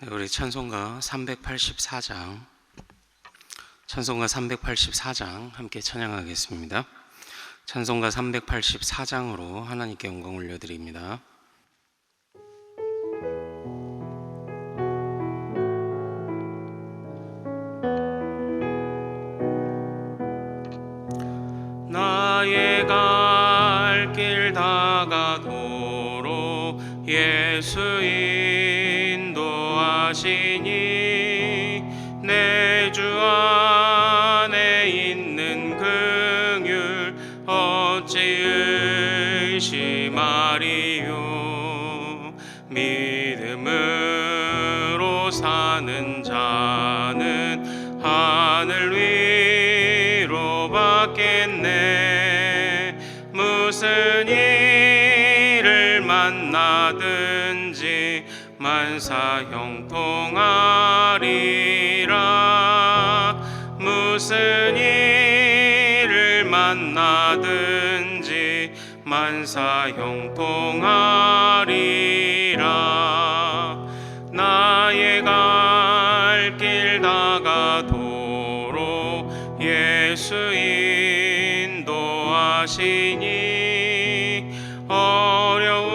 네, 우리 찬송가 384장 함께 찬양하겠습니다. 찬송가 384장으로 하나님께 영광 올려드립니다. 나의 갈 길 다가도록 예수 인도하시니 내 주 안에 있는 긍휼 어찌 의심하리요. 믿음으로 사는 자는 하늘 위로 받겠네. 무슨 일을 만나든지 만사 형통하리라. 무슨 일을 만나든지 만사 형통하리라. 나의 갈 길 다가도록 예수 인도하시니 어려운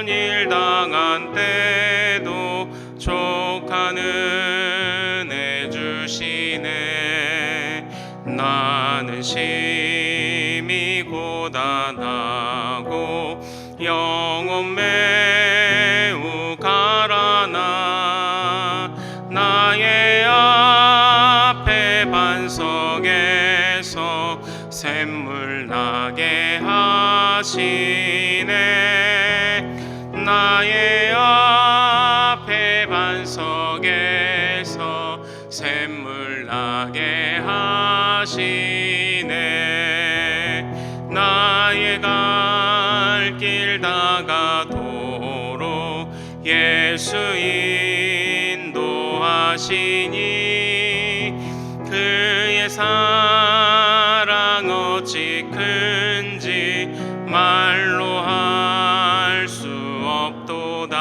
일 당한 때도 족한 은혜 주시네. 나는 심히 고단하고 영혼 매우 가라나. 나의 앞에 반석에서 샘물 나게 하시네. 나의 앞에 반석에서 샘물 나게 하시네. 나의 갈 길 다가도록 예수 인도하시니 그의 사랑 어찌 큰지 말로 할 수 없도다.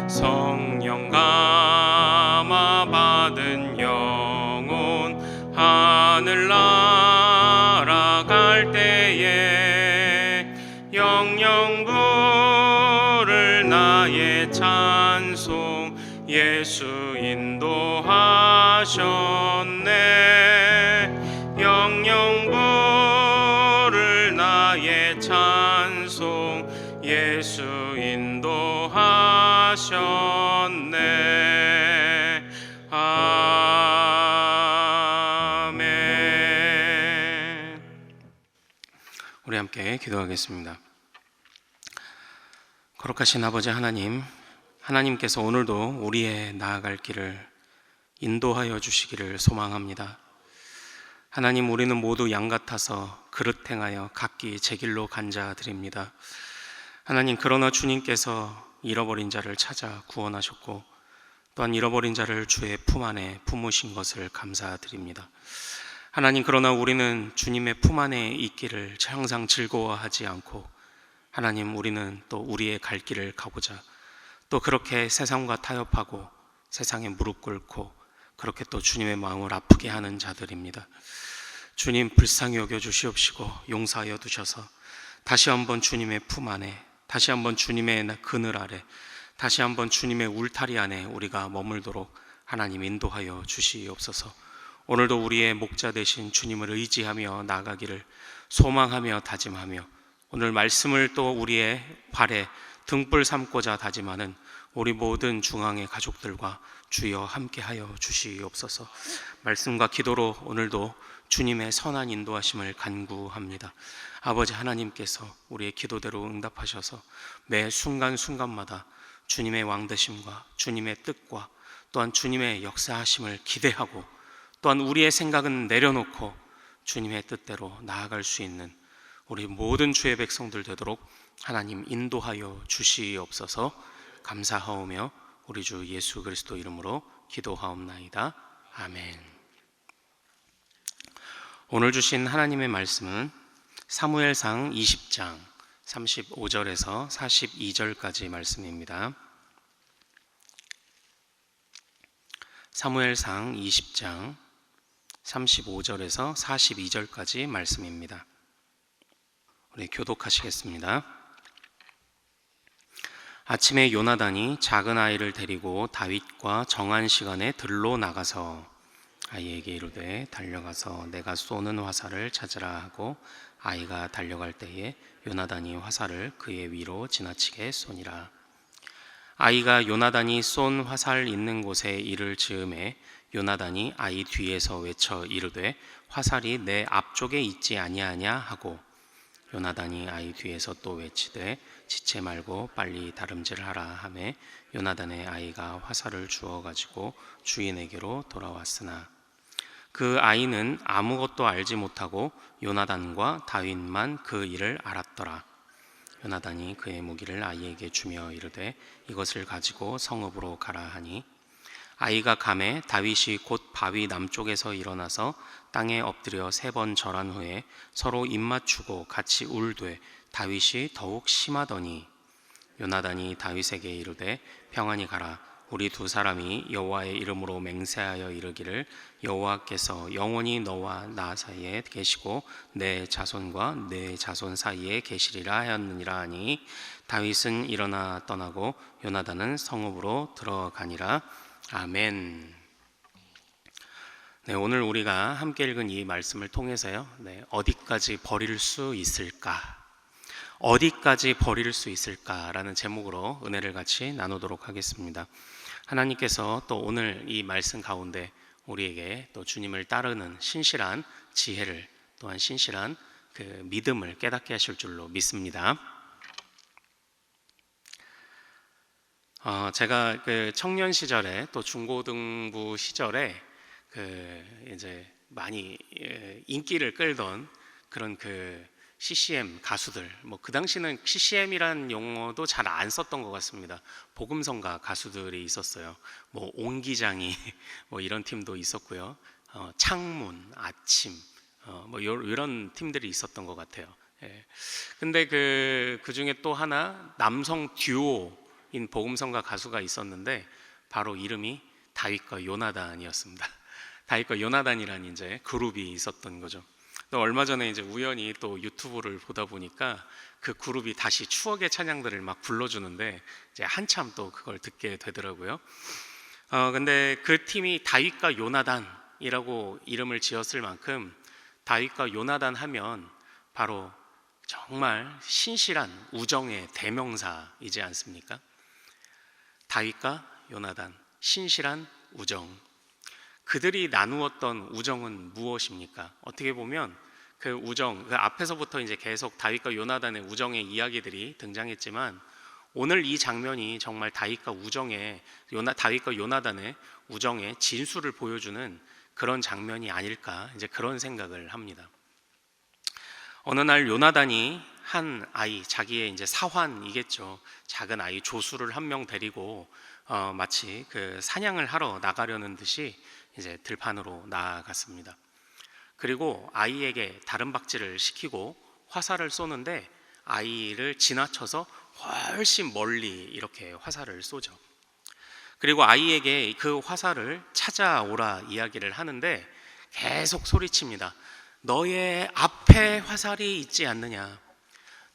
성령 감화 받은 영혼 하늘 날아갈 때에 영영 부를 나의 찬송 예수 인도하셨네. 영영 부를 나의 찬송 예수 인도하셨네. 아멘. 우리 함께 기도하겠습니다. 거룩하신 아버지 하나님, 하나님께서 오늘도 우리의 나아갈 길을 인도하여 주시기를 소망합니다. 하나님, 우리는 모두 양 같아서 그릇 행하여 각기 제 길로 간 자들입니다. 하나님, 그러나 주님께서 잃어버린 자를 찾아 구원하셨고 또한 잃어버린 자를 주의 품 안에 품으신 것을 감사드립니다. 하나님, 그러나 우리는 주님의 품 안에 있기를 항상 즐거워하지 않고 하나님, 우리는 또 우리의 갈 길을 가고자 또 그렇게 세상과 타협하고 세상에 무릎 꿇고 그렇게 또 주님의 마음을 아프게 하는 자들입니다. 주님, 불쌍히 여겨 주시옵시고 용서하여 두셔서 다시 한번 주님의 품 안에, 다시 한번 주님의 그늘 아래, 다시 한번 주님의 울타리 안에 우리가 머물도록 하나님 인도하여 주시옵소서. 오늘도 우리의 목자 되신 주님을 의지하며 나아가기를 소망하며 다짐하며 오늘 말씀을 또 우리의 발에 등불 삼고자 다짐하는 우리 모든 중앙의 가족들과 주여 함께하여 주시옵소서. 말씀과 기도로 오늘도 주님의 선한 인도하심을 간구합니다. 아버지 하나님께서 우리의 기도대로 응답하셔서 매 순간순간마다 주님의 왕되심과 주님의 뜻과 또한 주님의 역사하심을 기대하고 또한 우리의 생각은 내려놓고 주님의 뜻대로 나아갈 수 있는 우리 모든 주의 백성들 되도록 하나님 인도하여 주시옵소서. 감사하오며 우리 주 예수 그리스도 이름으로 기도하옵나이다. 아멘. 오늘 주신 하나님의 말씀은 사무엘상 20장 35절에서 42절까지 말씀입니다. 사무엘상 20장 35절에서 42절까지 말씀입니다. 우리 교독하시겠습니다. 아침에 요나단이 작은 아이를 데리고 다윗과 정한 시간에 들로 나가서 아이에게 이르되 달려가서 내가 쏘는 화살을 찾으라 하고 아이가 달려갈 때에 요나단이 화살을 그의 위로 지나치게 쏘니라. 아이가 요나단이 쏜 화살 있는 곳에 이를 즈음에 요나단이 아이 뒤에서 외쳐 이르되 화살이 내 앞쪽에 있지 아니하냐 하고 요나단이 아이 뒤에서 또 외치되 지체 말고 빨리 다름질하라 하매 요나단의 아이가 화살을 주워 가지고 주인에게로 돌아왔으나 그 아이는 아무것도 알지 못하고 요나단과 다윗만 그 일을 알았더라. 요나단이 그의 무기를 아이에게 주며 이르되 이것을 가지고 성읍으로 가라 하니 아이가 가매 다윗이 곧 바위 남쪽에서 일어나서 땅에 엎드려 3번 절한 후에 서로 입맞추고 같이 울되 다윗이 더욱 심하더니 요나단이 다윗에게 이르되 평안히 가라. 우리 두 사람이 여호와의 이름으로 맹세하여 이르기를 여호와께서 영원히 너와 나 사이에 계시고 내 자손과 내 자손 사이에 계시리라 하였느니라 하니 다윗은 일어나 떠나고 요나단은 성읍으로 들어가니라. 아멘. 네, 오늘 우리가 함께 읽은 이 말씀을 통해서요, 어디까지 버릴 수 있을까? 어디까지 버릴 수 있을까라는 제목으로 은혜를 같이 나누도록 하겠습니다. 하나님께서 또 오늘 이 말씀 가운데 우리에게 또 주님을 따르는 신실한 지혜를 또한 신실한 그 믿음을 깨닫게 하실 줄로 믿습니다. 제가 그 청년 시절에 또 중고등부 시절에 이제 많이 인기를 끌던 그런 CCM 가수들, 그 당시는 CCM이라는 용어도 잘 안 썼던 것 같습니다. 복음성가 가수들이 있었어요. 옹기장이 이런 팀도 있었고요. 창문, 아침, 이런 팀들이 있었던 것 같아요. 근데 그 중에 또 하나 남성 듀오인 복음성가 가수가 있었는데 바로 이름이 다윗과 요나단이었습니다. 다윗과 요나단이라는 이제 그룹이 있었던 거죠. 또 얼마 전에 이제 우연히 또 유튜브를 보다 보니까 그 그룹이 다시 추억의 찬양들을 막 불러주는데 이제 한참 또 그걸 듣게 되더라고요. 근데 그 팀이 다윗과 요나단이라고 이름을 지었을 만큼 다윗과 요나단 하면 바로 정말 신실한 우정의 대명사이지 않습니까? 다윗과 요나단, 신실한 우정. 그들이 나누었던 우정은 무엇입니까? 어떻게 보면 그 우정, 그 앞에서부터 이제 계속 다윗과 요나단의 우정의 이야기들이 등장했지만 오늘 이 장면이 정말 다윗과 요나단의 우정의 진수를 보여주는 그런 장면이 아닐까, 이제 그런 생각을 합니다. 어느 날 요나단이 한 아이, 자기의 이제 사환이겠죠. 작은 아이 조수를 한 명 데리고 마치 그 사냥을 하러 나가려는 듯이 이제 들판으로 나아갔습니다. 그리고 아이에게 다름박질을 시키고 화살을 쏘는데 아이를 지나쳐서 훨씬 멀리 이렇게 화살을 쏘죠. 그리고 아이에게 그 화살을 찾아오라 이야기를 하는데 계속 소리칩니다. 너의 앞에 화살이 있지 않느냐?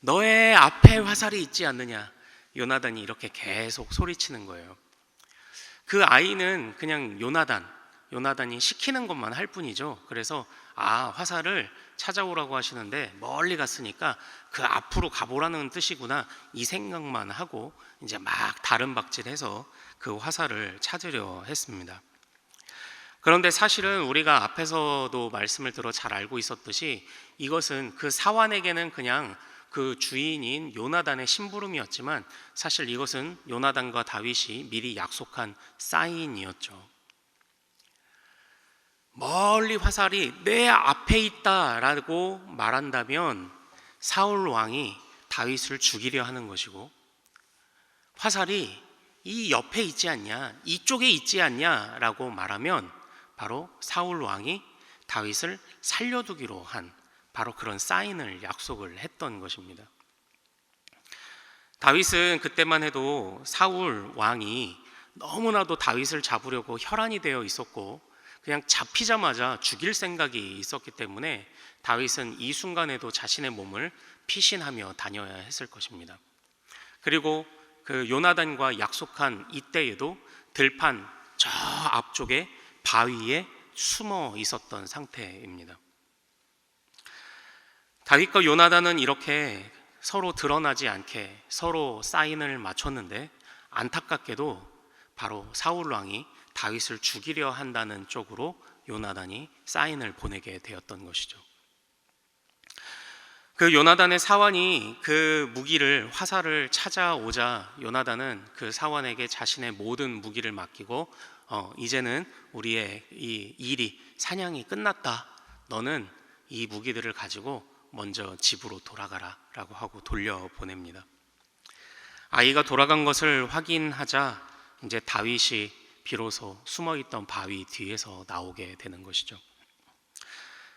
너의 앞에 화살이 있지 않느냐? 요나단이 이렇게 계속 소리치는 거예요. 그 아이는 그냥 요나단이 시키는 것만 할 뿐이죠. 그래서 화살을 찾아오라고 하시는데 멀리 갔으니까 그 앞으로 가보라는 뜻이구나 이 생각만 하고 이제 막 다름박질해서 그 화살을 찾으려 했습니다. 그런데 사실은 우리가 앞에서도 말씀을 들어 잘 알고 있었듯이 이것은 그 사환에게는 그냥 그 주인인 요나단의 심부름이었지만 사실 이것은 요나단과 다윗이 미리 약속한 사인이었죠. 멀리 화살이 내 앞에 있다라고 말한다면 사울 왕이 다윗을 죽이려 하는 것이고 화살이 이 옆에 있지 않냐, 이쪽에 있지 않냐라고 말하면 바로 사울 왕이 다윗을 살려두기로 한 바로 그런 사인을 약속을 했던 것입니다. 다윗은 그때만 해도 사울 왕이 너무나도 다윗을 잡으려고 혈안이 되어 있었고 그냥 잡히자마자 죽일 생각이 있었기 때문에 다윗은 이 순간에도 자신의 몸을 피신하며 다녀야 했을 것입니다. 그리고 그 요나단과 약속한 이때에도 들판 저 앞쪽에 바위에 숨어 있었던 상태입니다. 다윗과 요나단은 이렇게 서로 드러나지 않게 서로 사인을 맞췄는데 안타깝게도 바로 사울 왕이 다윗을 죽이려 한다는 쪽으로 요나단이 사인을 보내게 되었던 것이죠. 그 요나단의 사환이 그 무기를 화살을 찾아오자 요나단은 그 사환에게 자신의 모든 무기를 맡기고 이제는 우리의 이 일이 사냥이 끝났다. 너는 이 무기들을 가지고 먼저 집으로 돌아가라 라고 하고 돌려보냅니다. 아이가 돌아간 것을 확인하자 이제 다윗이 비로소 숨어있던 바위 뒤에서 나오게 되는 것이죠.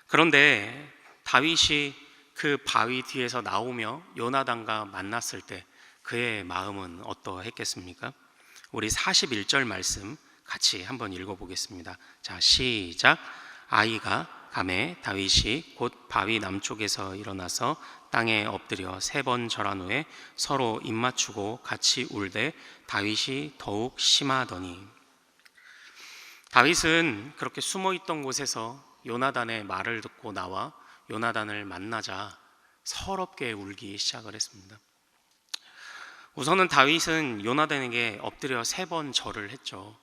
그런데 다윗이 그 바위 뒤에서 나오며 요나단과 만났을 때 그의 마음은 어떠했겠습니까? 우리 41절 말씀 같이 한번 읽어보겠습니다. 자, 시작. 아이가 가매 다윗이 곧 바위 남쪽에서 일어나서 땅에 엎드려 3번 절한 후에 서로 입맞추고 같이 울되 다윗이 더욱 심하더니. 다윗은 그렇게 숨어있던 곳에서 요나단의 말을 듣고 나와 요나단을 만나자 서럽게 울기 시작을 했습니다. 우선은 다윗은 요나단에게 엎드려 3번 절을 했죠.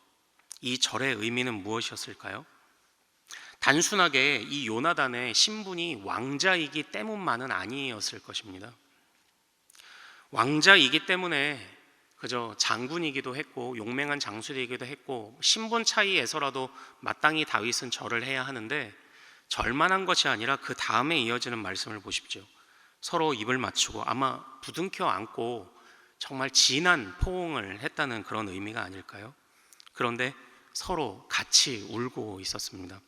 이 절의 의미는 무엇이었을까요? 단순하게 이 요나단의 신분이 왕자이기 때문만은 아니었을 것입니다. 왕자이기 때문에 그저 장군이기도 했고 용맹한 장수이기도 했고 신분 차이에서라도 마땅히 다윗은 절을 해야 하는데 절만한 것이 아니라 그 다음에 이어지는 말씀을 보십시오. 서로 입을 맞추고 아마 부둥켜 안고 정말 진한 포옹을 했다는 그런 의미가 아닐까요? 그런데 서로 같이 울고 있었습니다.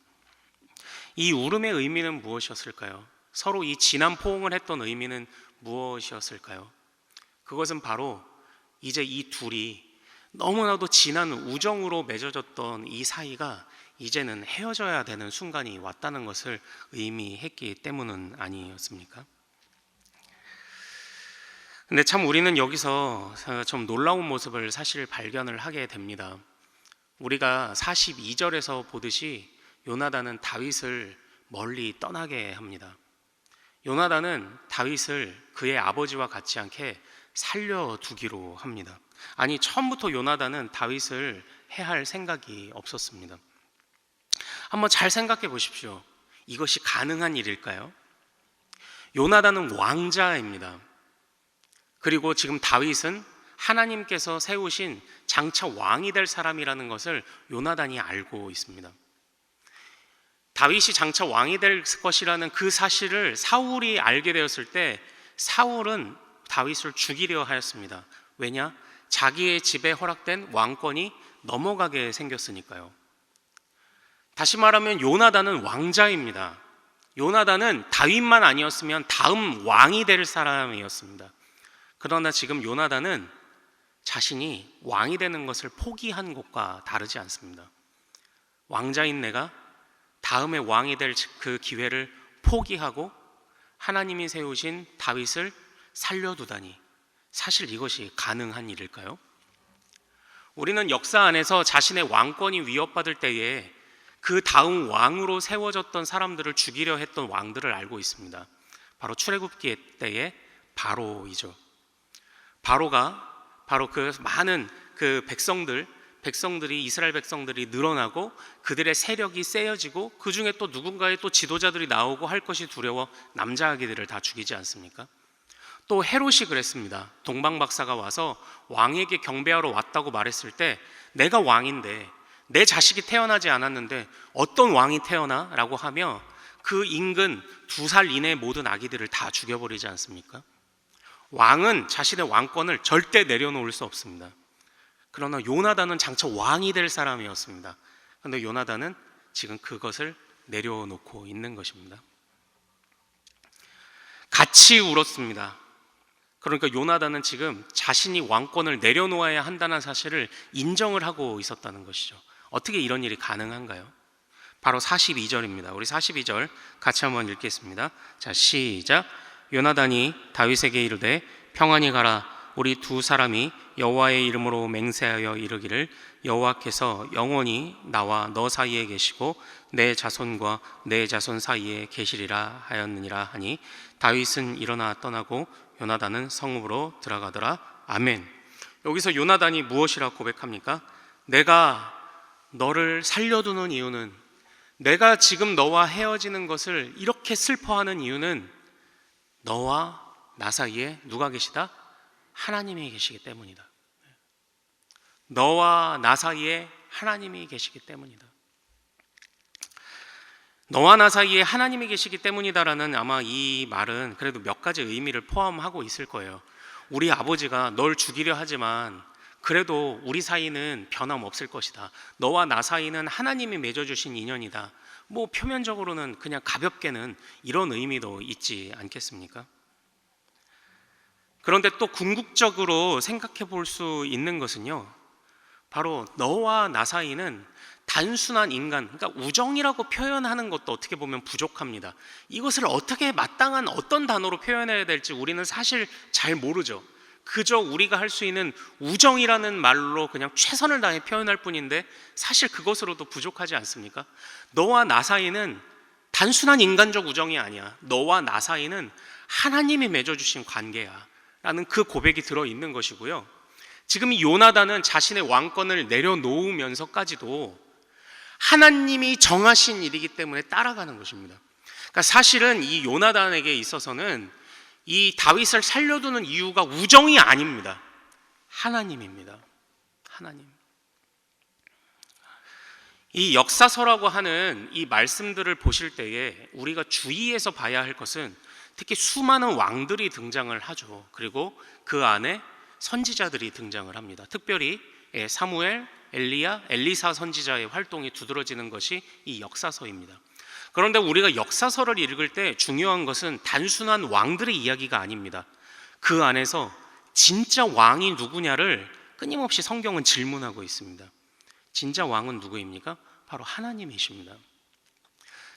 이 울음의 의미는 무엇이었을까요? 서로 이 진한 포옹을 했던 의미는 무엇이었을까요? 그것은 바로 이제 이 둘이 너무나도 진한 우정으로 맺어졌던 이 사이가 이제는 헤어져야 되는 순간이 왔다는 것을 의미했기 때문은 아니었습니까? 근데 참 우리는 여기서 좀 놀라운 모습을 사실 발견을 하게 됩니다. 우리가 42절에서 보듯이 요나단은 다윗을 멀리 떠나게 합니다. 요나단은 다윗을 그의 아버지와 같지 않게 살려두기로 합니다. 아니, 처음부터 요나단은 다윗을 해할 생각이 없었습니다. 한번 잘 생각해 보십시오. 이것이 가능한 일일까요? 요나단은 왕자입니다. 그리고 지금 다윗은 하나님께서 세우신 장차 왕이 될 사람이라는 것을 요나단이 알고 있습니다. 다윗이 장차 왕이 될 것이라는 그 사실을 사울이 알게 되었을 때 사울은 다윗을 죽이려 하였습니다. 왜냐? 자기의 집에 허락된 왕권이 넘어가게 생겼으니까요. 다시 말하면 요나단은 왕자입니다. 요나단은 다윗만 아니었으면 다음 왕이 될 사람이었습니다. 그러나 지금 요나단은 자신이 왕이 되는 것을 포기한 것과 다르지 않습니다. 왕자인 내가 다음에 왕이 될 그 기회를 포기하고 하나님이 세우신 다윗을 살려두다니, 사실 이것이 가능한 일일까요? 우리는 역사 안에서 자신의 왕권이 위협받을 때에 그 다음 왕으로 세워졌던 사람들을 죽이려 했던 왕들을 알고 있습니다. 바로 출애굽기 때의 바로이죠. 바로가 바로 그 많은 그 백성들이 이스라엘 백성들이 늘어나고 그들의 세력이 세어지고 그 중에 또 누군가의 또 지도자들이 나오고 할 것이 두려워 남자 아기들을 다 죽이지 않습니까? 또 헤롯이 그랬습니다. 동방박사가 와서 왕에게 경배하러 왔다고 말했을 때 내가 왕인데 내 자식이 태어나지 않았는데 어떤 왕이 태어나? 라고 하며 그 인근 2살 이내의 모든 아기들을 다 죽여버리지 않습니까? 왕은 자신의 왕권을 절대 내려놓을 수 없습니다. 그러나 요나단은 장차 왕이 될 사람이었습니다. 그런데 요나단은 지금 그것을 내려놓고 있는 것입니다. 같이 울었습니다. 그러니까 요나단은 지금 자신이 왕권을 내려놓아야 한다는 사실을 인정을 하고 있었다는 것이죠. 어떻게 이런 일이 가능한가요? 바로 42절입니다. 우리 42절 같이 한번 읽겠습니다. 자, 시작. 요나단이 다윗에게 이르되 평안히 가라. 우리 두 사람이 여호와의 이름으로 맹세하여 이르기를 여호와께서 영원히 나와 너 사이에 계시고 내 자손과 내 자손 사이에 계시리라 하였느니라 하니 다윗은 일어나 떠나고 요나단은 성읍으로 들어가더라. 아멘. 여기서 요나단이 무엇이라고 고백합니까? 내가 너를 살려두는 이유는, 내가 지금 너와 헤어지는 것을 이렇게 슬퍼하는 이유는 너와 나 사이에 누가 계시다? 하나님이 계시기 때문이다. 너와 나 사이에 하나님이 계시기 때문이다. 너와 나 사이에 하나님이 계시기 때문이다라는 아마 이 말은 그래도 몇 가지 의미를 포함하고 있을 거예요. 우리 아버지가 널 죽이려 하지만 그래도 우리 사이는 변함없을 것이다. 너와 나 사이는 하나님이 맺어주신 인연이다. 뭐 표면적으로는 그냥 가볍게는 이런 의미도 있지 않겠습니까? 그런데 또 궁극적으로 생각해 볼 수 있는 것은요, 바로 너와 나 사이는 단순한 인간, 그러니까 우정이라고 표현하는 것도 어떻게 보면 부족합니다. 이것을 어떻게 마땅한 어떤 단어로 표현해야 될지 우리는 사실 잘 모르죠. 그저 우리가 할 수 있는 우정이라는 말로 그냥 최선을 다해 표현할 뿐인데 사실 그것으로도 부족하지 않습니까? 너와 나 사이는 단순한 인간적 우정이 아니야. 너와 나 사이는 하나님이 맺어주신 관계야 라는 그 고백이 들어있는 것이고요. 지금 이 요나단은 자신의 왕권을 내려놓으면서까지도 하나님이 정하신 일이기 때문에 따라가는 것입니다. 그러니까 사실은 이 요나단에게 있어서는 이 다윗을 살려두는 이유가 우정이 아닙니다. 하나님입니다. 하나님. 이 역사서라고 하는 이 말씀들을 보실 때에 우리가 주의해서 봐야 할 것은 특히 수많은 왕들이 등장을 하죠. 그리고 그 안에 선지자들이 등장을 합니다. 특별히 사무엘, 엘리야, 엘리사 선지자의 활동이 두드러지는 것이 이 역사서입니다. 그런데 우리가 역사서를 읽을 때 중요한 것은 단순한 왕들의 이야기가 아닙니다. 그 안에서 진짜 왕이 누구냐를 끊임없이 성경은 질문하고 있습니다. 진짜 왕은 누구입니까? 바로 하나님이십니다.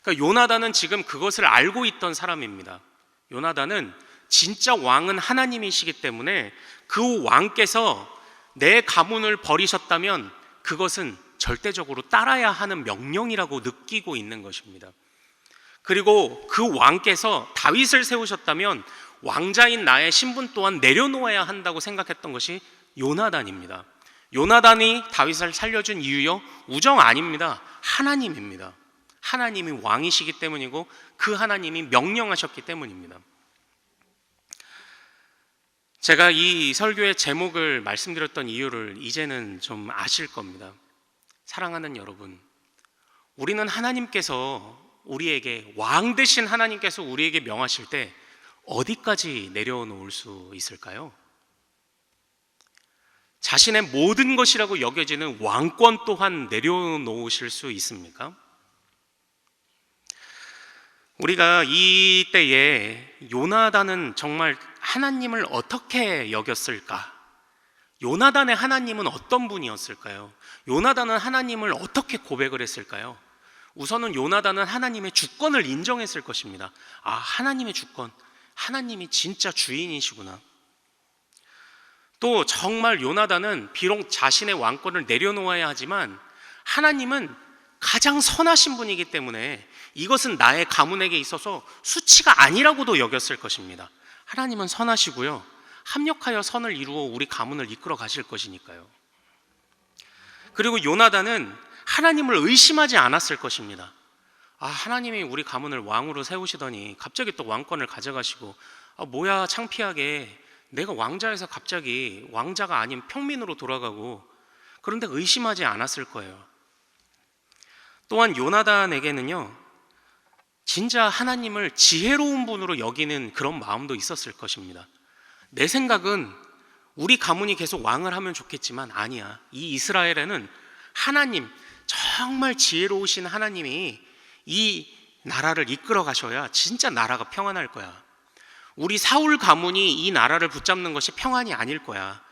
그러니까 요나단은 지금 그것을 알고 있던 사람입니다. 요나단은 진짜 왕은 하나님이시기 때문에 그 왕께서 내 가문을 버리셨다면 그것은 절대적으로 따라야 하는 명령이라고 느끼고 있는 것입니다. 그리고 그 왕께서 다윗을 세우셨다면 왕자인 나의 신분 또한 내려놓아야 한다고 생각했던 것이 요나단입니다. 요나단이 다윗을 살려준 이유요? 우정 아닙니다. 하나님입니다. 하나님이 왕이시기 때문이고 그 하나님이 명령하셨기 때문입니다. 제가 이 설교의 제목을 말씀드렸던 이유를 이제는 좀 아실 겁니다. 사랑하는 여러분, 우리는 하나님께서 우리에게, 왕 되신 하나님께서 우리에게 명하실 때 어디까지 내려놓을 수 있을까요? 자신의 모든 것이라고 여겨지는 왕권 또한 내려놓으실 수 있습니까? 우리가 이때에 요나단은 정말 하나님을 어떻게 여겼을까? 요나단의 하나님은 어떤 분이었을까요? 요나단은 하나님을 어떻게 고백을 했을까요? 우선은 요나단은 하나님의 주권을 인정했을 것입니다. 아, 하나님의 주권, 하나님이 진짜 주인이시구나. 또 정말 요나단은 비록 자신의 왕권을 내려놓아야 하지만 하나님은 가장 선하신 분이기 때문에 이것은 나의 가문에게 있어서 수치가 아니라고도 여겼을 것입니다. 하나님은 선하시고요, 합력하여 선을 이루어 우리 가문을 이끌어 가실 것이니까요. 그리고 요나단은 하나님을 의심하지 않았을 것입니다. 아, 하나님이 우리 가문을 왕으로 세우시더니 갑자기 또 왕권을 가져가시고, 아, 뭐야 창피하게 내가 왕자에서 갑자기 왕자가 아닌 평민으로 돌아가고, 그런데 의심하지 않았을 거예요. 또한 요나단에게는요, 진짜 하나님을 지혜로운 분으로 여기는 그런 마음도 있었을 것입니다. 내 생각은 우리 가문이 계속 왕을 하면 좋겠지만 아니야. 이 이스라엘에는 하나님, 정말 지혜로우신 하나님이 이 나라를 이끌어 가셔야 진짜 나라가 평안할 거야. 우리 사울 가문이 이 나라를 붙잡는 것이 평안이 아닐 거야.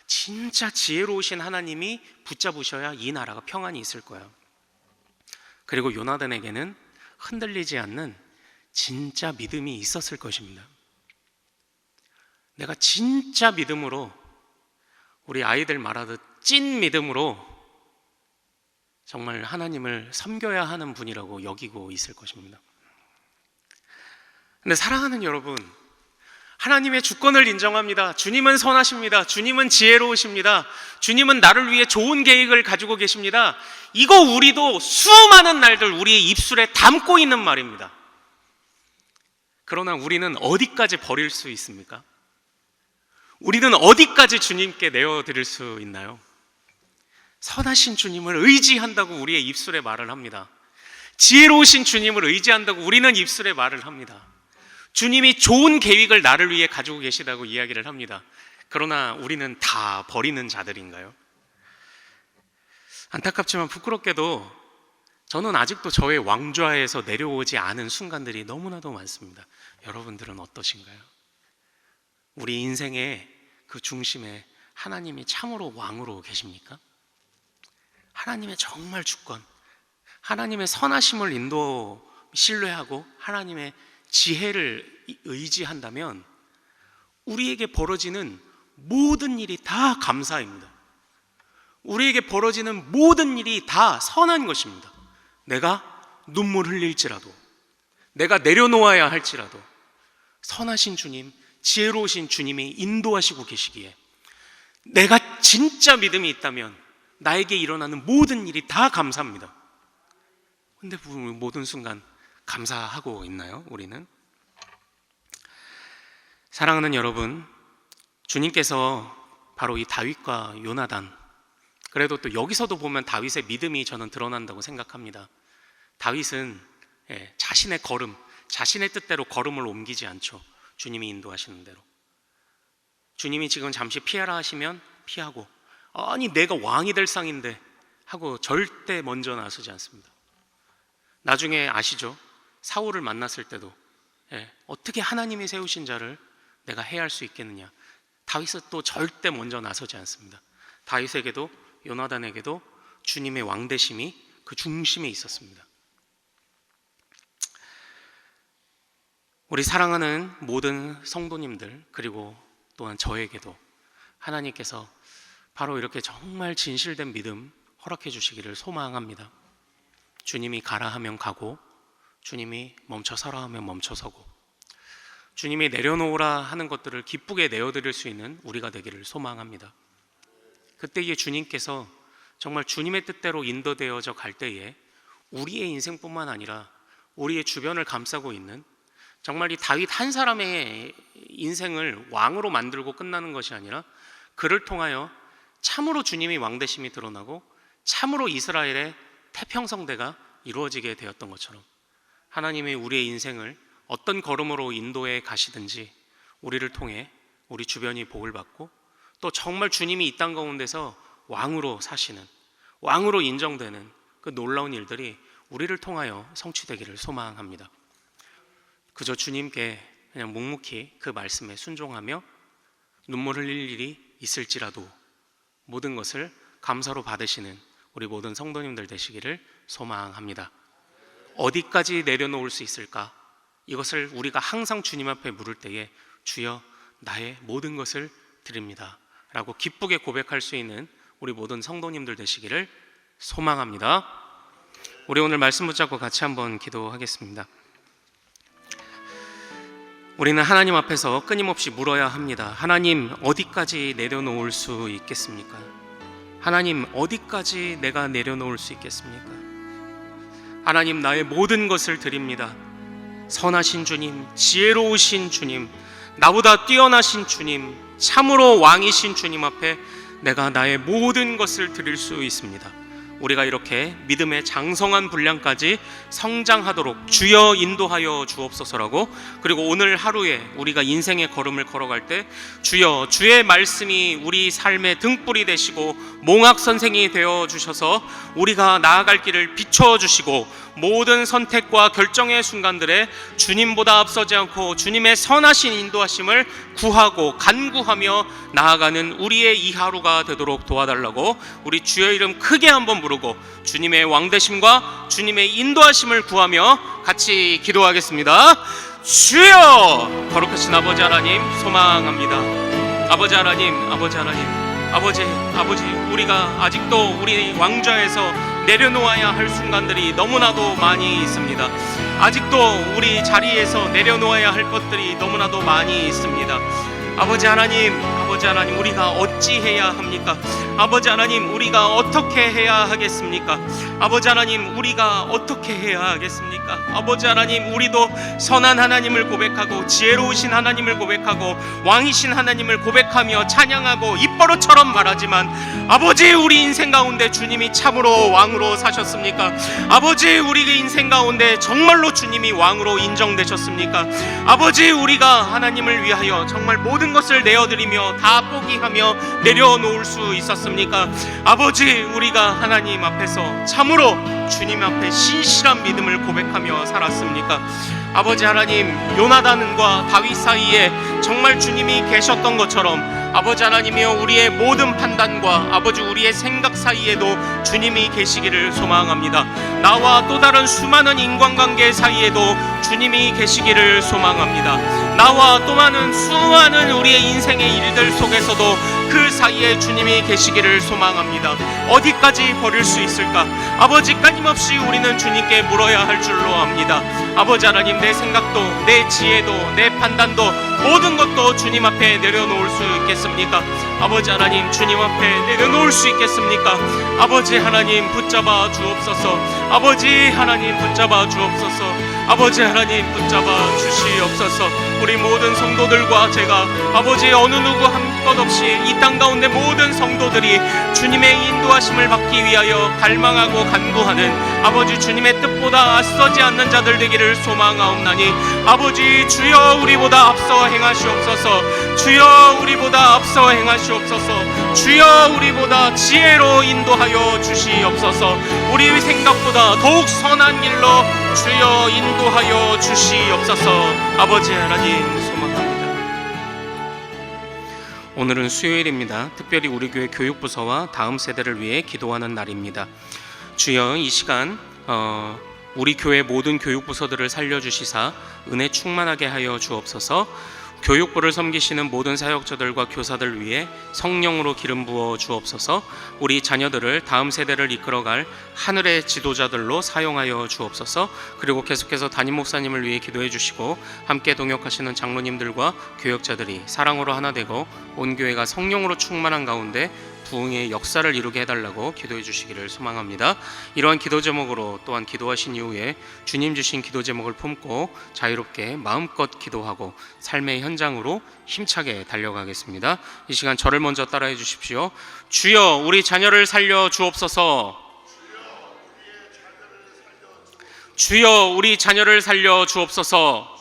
진짜 지혜로우신 하나님이 붙잡으셔야 이 나라가 평안이 있을 거야. 그리고 요나단에게는 흔들리지 않는 진짜 믿음이 있었을 것입니다. 내가 진짜 믿음으로, 우리 아이들 말하듯 찐 믿음으로 정말 하나님을 섬겨야 하는 분이라고 여기고 있을 것입니다. 근데 사랑하는 여러분, 하나님의 주권을 인정합니다. 주님은 선하십니다. 주님은 지혜로우십니다. 주님은 나를 위해 좋은 계획을 가지고 계십니다. 이거 우리도 수많은 날들 우리의 입술에 담고 있는 말입니다. 그러나 우리는 어디까지 버릴 수 있습니까? 우리는 어디까지 주님께 내어드릴 수 있나요? 선하신 주님을 의지한다고 우리의 입술에 말을 합니다. 지혜로우신 주님을 의지한다고 우리는 입술에 말을 합니다. 주님이 좋은 계획을 나를 위해 가지고 계시다고 이야기를 합니다. 그러나 우리는 다 버리는 자들인가요? 안타깝지만 부끄럽게도 저는 아직도 저의 왕좌에서 내려오지 않은 순간들이 너무나도 많습니다. 여러분들은 어떠신가요? 우리 인생의 그 중심에 하나님이 참으로 왕으로 계십니까? 하나님의 정말 주권, 하나님의 선하심을 신뢰하고 하나님의 지혜를 의지한다면 우리에게 벌어지는 모든 일이 다 감사입니다. 우리에게 벌어지는 모든 일이 다 선한 것입니다. 내가 눈물 흘릴지라도, 내가 내려놓아야 할지라도 선하신 주님, 지혜로우신 주님이 인도하시고 계시기에 내가 진짜 믿음이 있다면 나에게 일어나는 모든 일이 다 감사합니다. 근데 모든 순간 감사하고 있나요? 우리는? 사랑하는 여러분, 주님께서 바로 이 다윗과 요나단, 그래도 또 여기서도 보면 다윗의 믿음이 저는 드러난다고 생각합니다. 다윗은 자신의 걸음, 자신의 뜻대로 걸음을 옮기지 않죠. 주님이 인도하시는 대로. 주님이 지금 잠시 피하라 하시면 피하고, 아니 내가 왕이 될 상인데 하고 절대 먼저 나서지 않습니다. 나중에 아시죠? 사울을 만났을 때도 어떻게 하나님이 세우신 자를 내가 해할 수 있겠느냐. 다윗은 또 절대 먼저 나서지 않습니다. 다윗에게도 요나단에게도 주님의 왕되심이 그 중심에 있었습니다. 우리 사랑하는 모든 성도님들, 그리고 또한 저에게도 하나님께서 바로 이렇게 정말 진실된 믿음 허락해 주시기를 소망합니다. 주님이 가라 하면 가고, 주님이 멈춰 서라 하면 멈춰 서고, 주님이 내려놓으라 하는 것들을 기쁘게 내어드릴 수 있는 우리가 되기를 소망합니다. 그때에 주님께서 정말 주님의 뜻대로 인도되어져 갈 때에 우리의 인생뿐만 아니라 우리의 주변을 감싸고 있는, 정말 이 다윗 한 사람의 인생을 왕으로 만들고 끝나는 것이 아니라 그를 통하여 참으로 주님이 왕되심이 드러나고 참으로 이스라엘의 태평성대가 이루어지게 되었던 것처럼 하나님이 우리의 인생을 어떤 걸음으로 인도해 가시든지 우리를 통해 우리 주변이 복을 받고, 또 정말 주님이 이 땅 가운데서 왕으로 사시는, 왕으로 인정되는 그 놀라운 일들이 우리를 통하여 성취되기를 소망합니다. 그저 주님께 그냥 묵묵히 그 말씀에 순종하며 눈물 흘릴 일이 있을지라도 모든 것을 감사로 받으시는 우리 모든 성도님들 되시기를 소망합니다. 어디까지 내려놓을 수 있을까? 이것을 우리가 항상 주님 앞에 물을 때에 주여 나의 모든 것을 드립니다 라고 기쁘게 고백할 수 있는 우리 모든 성도님들 되시기를 소망합니다. 우리 오늘 말씀 붙잡고 같이 한번 기도하겠습니다. 우리는 하나님 앞에서 끊임없이 물어야 합니다. 하나님, 어디까지 내려놓을 수 있겠습니까? 하나님, 어디까지 내가 내려놓을 수 있겠습니까? 하나님, 나의 모든 것을 드립니다. 선하신 주님, 지혜로우신 주님, 나보다 뛰어나신 주님, 참으로 왕이신 주님 앞에 내가 나의 모든 것을 드릴 수 있습니다. 우리가 이렇게 믿음의 장성한 분량까지 성장하도록 주여 인도하여 주옵소서라고, 그리고 오늘 하루에 우리가 인생의 걸음을 걸어갈 때 주여 주의 말씀이 우리 삶의 등불이 되시고 몽학 선생이 되어 주셔서 우리가 나아갈 길을 비춰 주시고 모든 선택과 결정의 순간들에 주님보다 앞서지 않고 주님의 선하신 인도하심을 구하고 간구하며 나아가는 우리의 이 하루가 되도록 도와달라고 우리 주의 이름 크게 한번 부르고 주님의 왕되심과 주님의 인도하심을 구하며 같이 기도하겠습니다. 주여! 거룩하신 아버지 하나님 소망합니다. 아버지 하나님, 아버지 하나님, 아버지, 우리가 아직도 우리 왕좌에서 내려놓아야 할 순간들이 너무나도 많이 있습니다. 아직도 우리 자리에서 내려놓아야 할 것들이 너무나도 많이 있습니다. 아버지 하나님, 우리가 어찌해야 합니까? 아버지 하나님, 우리가 어떻게 해야 하겠습니까? 아버지 하나님, 우리가 어떻게 해야 하겠습니까? 아버지 하나님, 우리도 선한 하나님을 고백하고 지혜로우신 하나님을 고백하고 왕이신 하나님을 고백하며 찬양하고 입버릇처럼 말하지만 아버지, 우리 인생 가운데 주님이 참으로 왕으로 사셨습니까? 아버지, 우리 인생 가운데 정말로 주님이 왕으로 인정되셨습니까? 아버지, 우리가 하나님을 위하여 정말 모든 것을 내어드리며 다 포기하며 내려놓을 수 있었습니까? 아버지, 우리가 하나님 앞에서 참으로 주님 앞에 신실한 믿음을 고백하며 살았습니까? 아버지 하나님, 요나단과 다윗 사이에 정말 주님이 계셨던 것처럼 아버지 하나님이여, 우리의 모든 판단과 아버지 우리의 생각 사이에도 주님이 계시기를 소망합니다. 나와 또 다른 수많은 인간관계 사이에도 주님이 계시기를 소망합니다. 나와 또 많은 수많은 우리의 인생의 일들 속에서도 그 사이에 주님이 계시기를 소망합니다. 어디까지 버릴 수 있을까? 아버지, 끊임없이 우리는 주님께 물어야 할 줄로 압니다. 아버지 하나님, 내 생각도 내 지혜도 내 판단도 모든 것도 주님 앞에 내려놓을 수 있겠습니까? 아버지 하나님, 주님 앞에 내려놓을 수 있겠습니까? 아버지 하나님, 붙잡아 주옵소서. 아버지 하나님, 붙잡아 주옵소서. 아버지 하나님, 붙잡아 주시옵소서. 우리 모든 성도들과 제가 아버지 어느 누구 한 것 없이 이 땅 가운데 모든 성도들이 주님의 인도하심을 받기 위하여 갈망하고 간구하는 아버지 주님의 뜻보다 앞서지 않는 자들 되기를 소망하옵나니 아버지, 주여 우리보다 앞서 행하시옵소서. 주여 우리보다 앞서 행하시옵소서. 주여 우리보다 지혜로 인도하여 주시옵소서. 우리 생각보다 더욱 선한 길로 주여 인도하여 주시옵소서. 아버지 하나님 소망합니다. 오늘은 수요일입니다. 특별히 우리 교회 교육부서와 다음 세대를 위해 기도하는 날입니다. 주여, 이 시간 우리 교회 모든 교육부서들을 살려주시사 은혜 충만하게 하여 주옵소서. 교육부를 섬기시는 모든 사역자들과 교사들 위해 성령으로 기름 부어 주옵소서. 우리 자녀들을 다음 세대를 이끌어갈 하늘의 지도자들로 사용하여 주옵소서. 그리고 계속해서 담임 목사님을 위해 기도해 주시고 함께 동역하시는 장로님들과 교역자들이 사랑으로 하나 되고 온 교회가 성령으로 충만한 가운데 부흥의 역사를 이루게 해달라고 기도해 주시기를 소망합니다. 이러한 기도 제목으로 또한 기도하신 이후에 주님 주신 기도 제목을 품고 자유롭게 마음껏 기도하고 삶의 현장으로 힘차게 달려가겠습니다. 이 시간 저를 먼저 따라해 주십시오. 주여, 우리 자녀를 살려 주옵소서. 주여, 우리 자녀를 살려 주옵소서.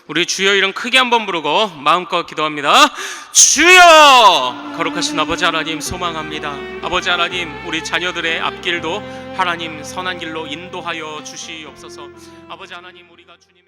우리 주여 이름 크게 한번 부르고 마음껏 기도합니다. 주여! 거룩하신 아버지 하나님 소망합니다. 아버지 하나님, 우리 자녀들의 앞길도 하나님 선한 길로 인도하여 주시옵소서. 아버지 하나님, 우리가 주님의